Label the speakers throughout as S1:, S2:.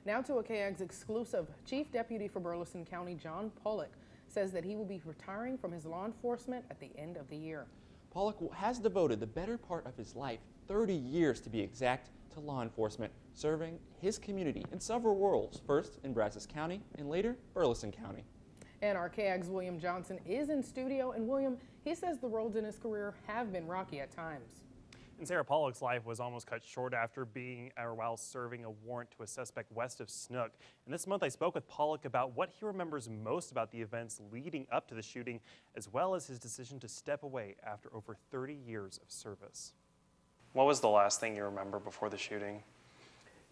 S1: Now to a KAGS exclusive. Chief Deputy for Burleson County, John Pollock, says that he will be retiring from his law enforcement at the end of the year.
S2: Pollock has devoted the better part of his life, 30 years to be exact, to law enforcement, serving his community in several roles, first in Brazos County and later Burleson County.
S1: And our KAGS William Johnson is in studio, and William, he says the roads in his career have been rocky at times.
S3: And Sarah, Pollock's life was almost cut short after while serving a warrant to a suspect west of Snook. And this month I spoke with Pollock about what he remembers most about the events leading up to the shooting, as well as his decision to step away after over 30 years of service. What was the last thing you remember before the shooting?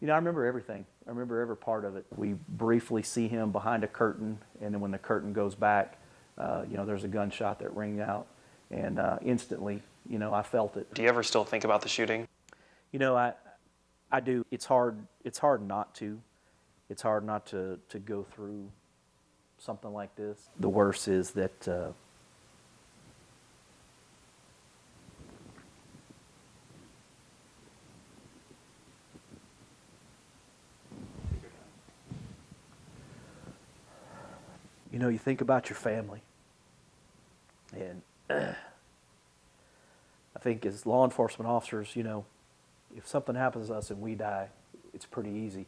S4: You know, I remember everything. I remember every part of it. We briefly see him behind a curtain, and then when the curtain goes back, you know, there's a gunshot that rang out, and instantly, you know, I felt it.
S3: Do you ever still think about the shooting?
S4: You know, I do. It's hard not to. It's hard not to go through something like this. The worst is that you know, you think about your family, and I think as law enforcement officers, you know, if something happens to us and we die, it's pretty easy.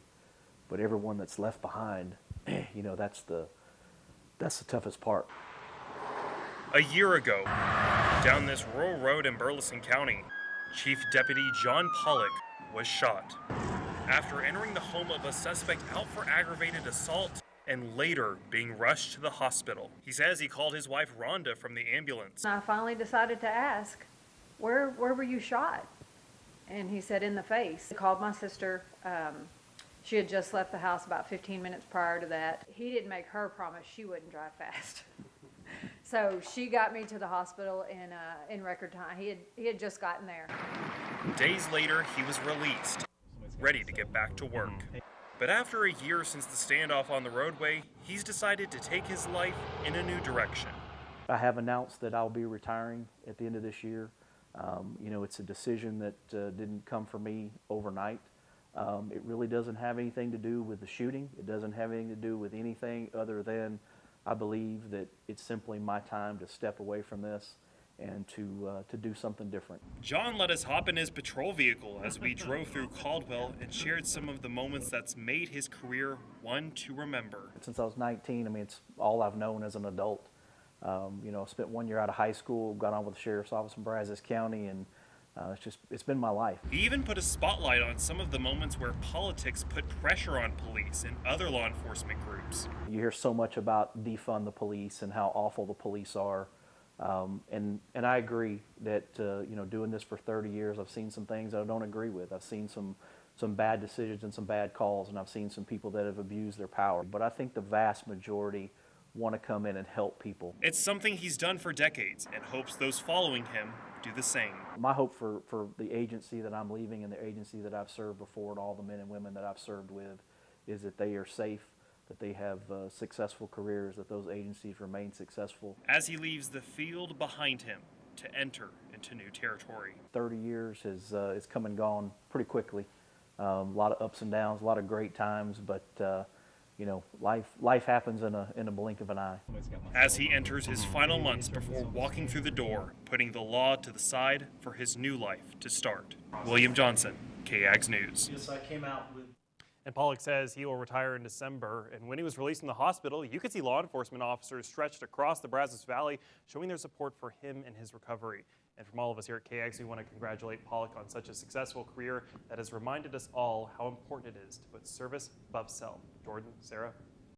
S4: But everyone that's left behind, you know, that's the toughest part.
S3: A year ago, down this rural road in Burleson County, Chief Deputy John Pollock was shot after entering the home of a suspect out for aggravated assault and later being rushed to the hospital. He says he called his wife Rhonda from the ambulance.
S5: I finally decided to ask, where were you shot? And he said, in the face. I called my sister. She had just left the house about 15 minutes prior to that. He didn't make her promise she wouldn't drive fast. So she got me to the hospital in record time. He had just gotten there.
S3: Days later, he was released, ready to get back to work. But after a year since the standoff on the roadway, he's decided to take his life in a new direction.
S4: I have announced that I'll be retiring at the end of this year. You know, it's a decision that didn't come for me overnight. It really doesn't have anything to do with the shooting. It doesn't have anything to do with anything other than I believe that it's simply my time to step away from this and to do something different.
S3: John let us hop in his patrol vehicle as we drove through Caldwell and shared some of the moments that's made his career one to remember.
S4: Since I was 19, I mean, it's all I've known as an adult. You know, I spent 1 year out of high school, got on with the sheriff's office in Brazos County, and it's been my life.
S3: He even put a spotlight on some of the moments where politics put pressure on police and other law enforcement groups.
S4: You hear so much about defund the police and how awful the police are. And I agree that, you know, doing this for 30 years, I've seen some things that I don't agree with. I've seen some bad decisions and some bad calls, and I've seen some people that have abused their power. But I think the vast majority want to come in and help people.
S3: It's something he's done for decades and hopes those following him do the same.
S4: My hope for the agency that I'm leaving and the agency that I've served before and all the men and women that I've served with is that they are safe, that they have successful careers, that those agencies remain successful.
S3: As he leaves the field behind him to enter into new territory. 30
S4: years has come and gone pretty quickly. A lot of ups and downs, a lot of great times, but you know, life happens in a blink of an eye.
S3: As he enters his final months before walking through the door, putting the law to the side for his new life to start. William Johnson, KAGS News.
S4: Yes, I came out with.
S3: And Pollock says he will retire in December. And when he was released from the hospital, you could see law enforcement officers stretched across the Brazos Valley, showing their support for him and his recovery. And from all of us here at KAGS, we want to congratulate Pollock on such a successful career that has reminded us all how important it is to put service above self. Jordan, Sarah.